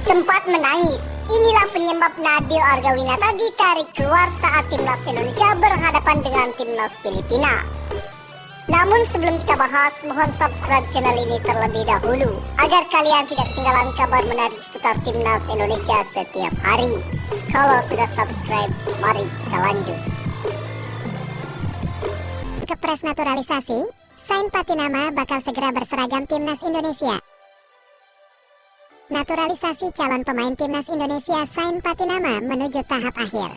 sempat menangis. Inilah penyebab Nadil Argawinata ditarik keluar saat timnas Indonesia berhadapan dengan timnas Filipina. Namun sebelum kita bahas, mohon subscribe channel ini terlebih dahulu agar kalian tidak ketinggalan kabar menarik seputar timnas Indonesia setiap hari. Kalau sudah subscribe, mari kita lanjut. Kepres naturalisasi, Sain Patinama bakal segera berseragam timnas Indonesia. Naturalisasi calon pemain timnas Indonesia Sain Patinama menuju tahap akhir.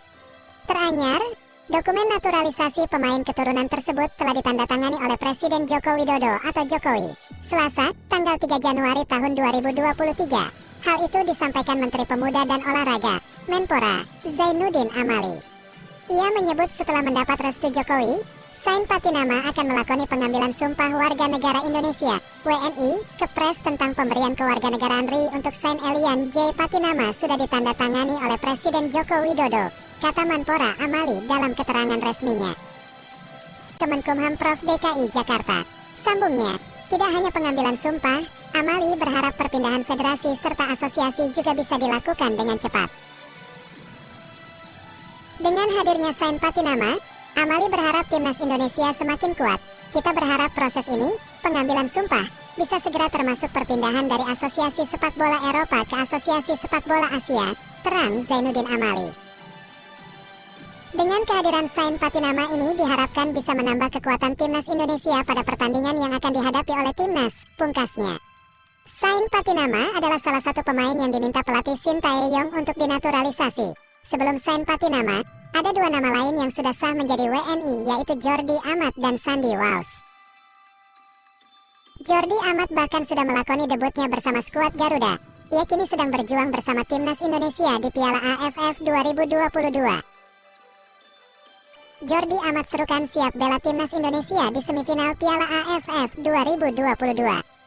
Teranyar, dokumen naturalisasi pemain keturunan tersebut telah ditandatangani oleh Presiden Joko Widodo atau Jokowi, Selasa, tanggal 3 Januari tahun 2023. Hal itu disampaikan Menteri Pemuda dan Olahraga, Menpora, Zainuddin Amali. Ia menyebut setelah mendapat restu Jokowi, Sain Patinama akan melakoni pengambilan sumpah warga negara Indonesia, WNI, Kepres tentang pemberian kewarganegaraan RI untuk Sain Elian J. Patinama sudah ditandatangani oleh Presiden Joko Widodo, kata Menpora Amali dalam keterangan resminya. Kemenkumham Prof DKI Jakarta. Sambungnya, tidak hanya pengambilan sumpah, Amali berharap perpindahan federasi serta asosiasi juga bisa dilakukan dengan cepat. Dengan hadirnya Sain Patinama, Amali berharap timnas Indonesia semakin kuat. Kita berharap proses ini, pengambilan sumpah, bisa segera termasuk perpindahan dari Asosiasi Sepak Bola Eropa ke Asosiasi Sepak Bola Asia, terang Zainuddin Amali. Dengan kehadiran Sain Patinama ini diharapkan bisa menambah kekuatan timnas Indonesia pada pertandingan yang akan dihadapi oleh timnas, pungkasnya. Sain Patinama adalah salah satu pemain yang diminta pelatih Shin Tae-yong untuk dinaturalisasi. Sebelum Sain Patinama, ada dua nama lain yang sudah sah menjadi WNI, yaitu Jordi Amat dan Sandy Walsh. Jordi Amat bahkan sudah melakoni debutnya bersama skuad Garuda. Ia kini sedang berjuang bersama timnas Indonesia di Piala AFF 2022. Jordi Amat serukan siap bela timnas Indonesia di semifinal Piala AFF 2022.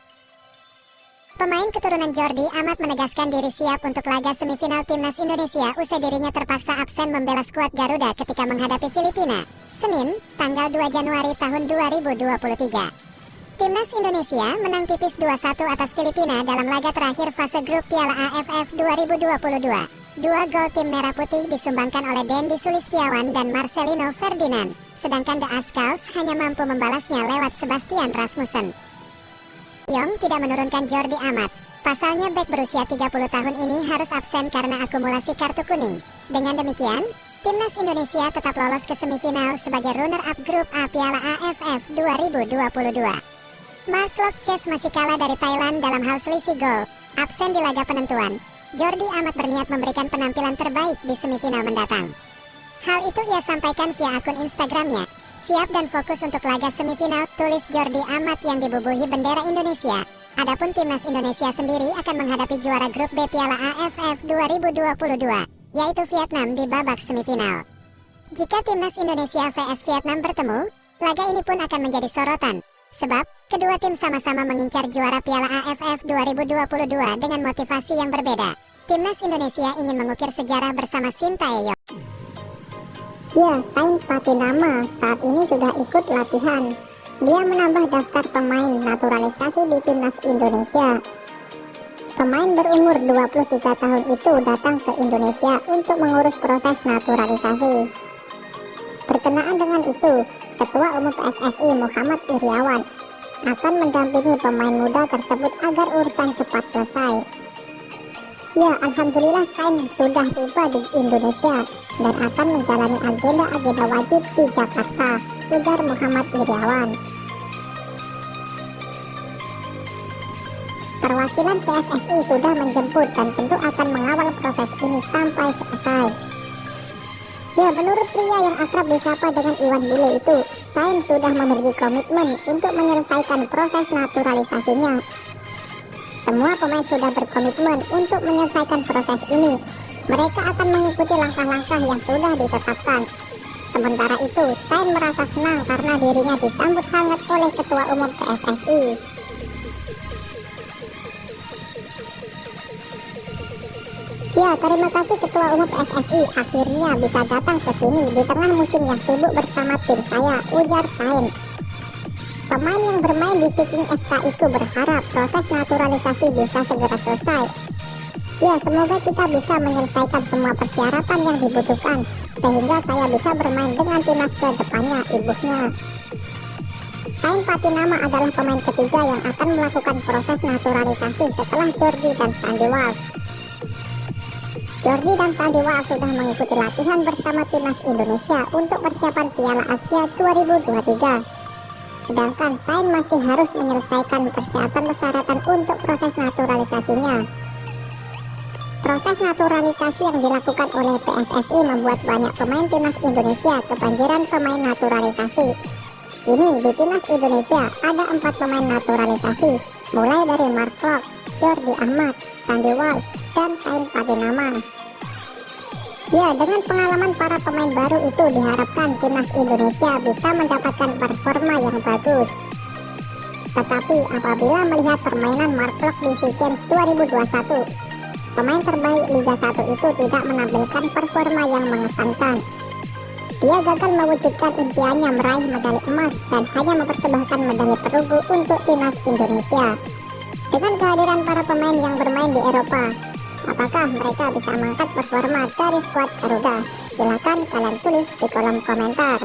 Pemain keturunan Jordi Amat menegaskan diri siap untuk laga semifinal timnas Indonesia usai dirinya terpaksa absen membela skuad Garuda ketika menghadapi Filipina, Senin, tanggal 2 Januari tahun 2023. Timnas Indonesia menang tipis 2-1 atas Filipina dalam laga terakhir fase grup Piala AFF 2022. Dua gol tim Merah Putih disumbangkan oleh Dendi Sulistiawan dan Marcelino Ferdinand, sedangkan The Ascals hanya mampu membalasnya lewat Sebastian Rasmussen. Yong tidak menurunkan Jordi Amat. Pasalnya bek berusia 30 tahun ini harus absen karena akumulasi kartu kuning. Dengan demikian, timnas Indonesia tetap lolos ke semifinal sebagai runner-up grup A Piala AFF 2022. Mark Locke masih kalah dari Thailand dalam hal selisih gol, absen di laga penentuan. Jordi Amat berniat memberikan penampilan terbaik di semifinal mendatang. Hal itu ia sampaikan via akun Instagramnya. Siap dan fokus untuk laga semifinal, tulis Jordi Amat yang dibubuhi bendera Indonesia. Adapun timnas Indonesia sendiri akan menghadapi juara grup B Piala AFF 2022, yaitu Vietnam di babak semifinal. Jika timnas Indonesia vs Vietnam bertemu, laga ini pun akan menjadi sorotan, sebab kedua tim sama-sama mengincar juara Piala AFF 2022 dengan motivasi yang berbeda. Timnas Indonesia ingin mengukir sejarah bersama Shin Tae-yong. Ya, Sain Patinama saat ini sudah ikut latihan. Dia menambah daftar pemain naturalisasi di timnas Indonesia. Pemain berumur 23 tahun itu datang ke Indonesia untuk mengurus proses naturalisasi. Berkenaan dengan itu, Ketua Umum PSSI Muhammad Iryawan akan mendampingi pemain muda tersebut agar urusan cepat selesai. Ya, alhamdulillah Sain sudah tiba di Indonesia dan akan menjalani agenda-agenda wajib di Jakarta, ujar Muhammad Iryawan. Perwakilan PSSI sudah menjemput dan tentu akan mengawal proses ini sampai selesai. Ya, menurut pria yang akrab disapa dengan Iwan Bule itu, Sain sudah memiliki komitmen untuk menyelesaikan proses naturalisasinya. Semua pemain sudah berkomitmen untuk menyelesaikan proses ini. Mereka akan mengikuti langkah-langkah yang sudah ditetapkan. Sementara itu, Sain merasa senang karena dirinya disambut hangat oleh Ketua Umum PSSI. Ya, terima kasih Ketua Umum PSSI, akhirnya bisa datang ke sini di tengah musim yang sibuk bersama tim saya, ujar Sain. Pemain yang bermain di Viking FK itu berharap proses naturalisasi bisa segera selesai. Ya, semoga kita bisa menyelesaikan semua persyaratan yang dibutuhkan, sehingga saya bisa bermain dengan timnas ke depannya, ibunya. Sain Patinama adalah pemain ketiga yang akan melakukan proses naturalisasi setelah Jordi dan Sandy Walsh. Jordi dan Sandy Walsh sudah mengikuti latihan bersama timnas Indonesia untuk persiapan Piala Asia 2023. Sedangkan Sain masih harus menyelesaikan persyaratan untuk proses naturalisasinya. Proses naturalisasi yang dilakukan oleh PSSI membuat banyak pemain timnas Indonesia kebanjiran pemain naturalisasi. Kini di timnas Indonesia ada 4 pemain naturalisasi, mulai dari Mark Klok, Jordi Ahmad, Sandy Walsh, dan Sain Patinama. Ya, dengan pengalaman para pemain baru itu diharapkan timnas Indonesia bisa mendapatkan performa yang bagus. Tetapi apabila melihat permainan Mark Klok di SEA Games 2021, pemain terbaik Liga 1 itu tidak menampilkan performa yang mengesankan. Dia gagal mewujudkan impiannya meraih medali emas dan hanya mempersembahkan medali perunggu untuk timnas Indonesia. Dengan kehadiran para pemain yang bermain di Eropa, apakah mereka bisa mengangkat performa dari skuad Garuda? Silakan kalian tulis di kolom komentar.